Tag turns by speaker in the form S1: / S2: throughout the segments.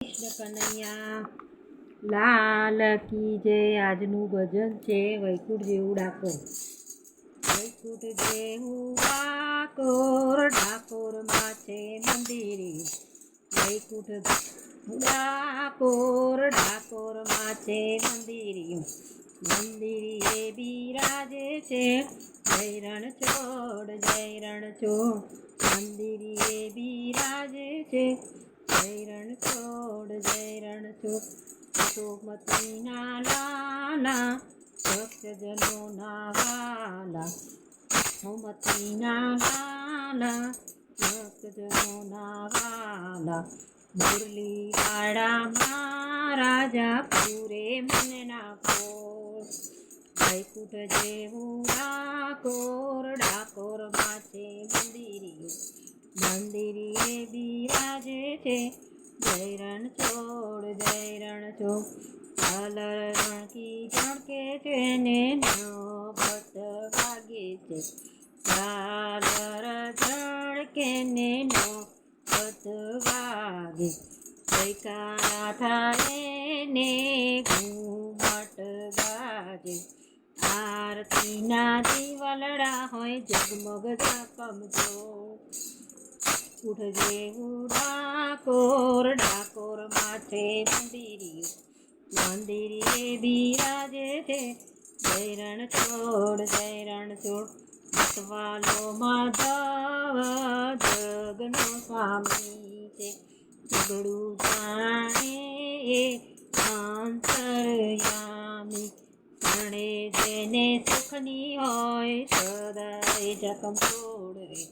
S1: કૃષ્ણ કનૈયા લાલ કી જય। આજનું ભજન છે વૈકુંઠ જેવું ડાકોર। વૈકુંઠ જેવું ડાકોર, ડાકોરમાં છે મંદિરે। વૈકુંઠ ડાકોર, ડાકોરમાં છે મંદિરે। મંદિરે બિરાજે છે જય રણછોડ, જય રણછોડ। મંદિરે બિરાજે છે જય રણછોડ, જય રણછોડ। સોમતીના લાલા, ભક્તજનોના વાલા। સોમતીના લાલા, ભક્તજનોના વાલા। મુરલીવાળા મહારાજા પૂરે મનના કોર। વૈકુંઠ જેવું ડાકોર, ડાકોરમાં છે મંદિરે। મંદિરે બિરાજે છે જય રણછોડ, જય રણછોડ। ઝાલર ઝણકે છે ને નભટ વાગે છે। ઝાલર ઝળકે ને નભટ વાગે। જયકારા થાય ને ઘૂમટ ગાજે। આરતીના દીવલડા હોય જગમગ ઝગમગતો। વૈકુંઠ જેવું ડાકોર, ડાકોરમાં છે મંદિરે। મંદિરે બિરાજે છે જય રણછોડ, જય રણછોડ। મતવાલો માધવ જગનો સ્વામી છે। જગડું જાણે એ અંતર્યામી। શરણે જેને સુખની હોય સદાય જગમગોળ રે।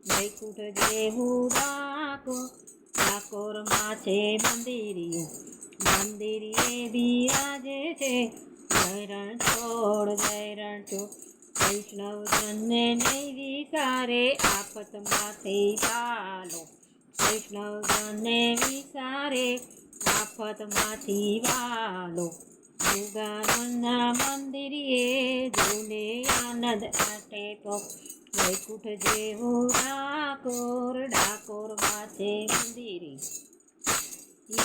S1: વૈકુંઠ જેવું ડાકોર, ડાકોરમાં છે મંદિરે। મંદિરે બિરાજે છે જય રણછોડ, જય રણછોડ। વૈષ્ણવજનને નહીં વિચારે આફતમાંથી વાલો। વૈષ્ણવજનને વિચારે આફતમાંથી વાલો। મુગાનંદના મંદિરે જોને આનંદ આટે તો। વૈકુંઠ જેવું ડાકોર, ડાકોરમાં છે મંદિરે।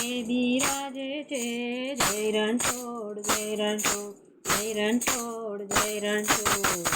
S1: એ બિરાજે છે જય રણછોડ, જય રણછોડ। જય રણછોડ, જય રણછોડ।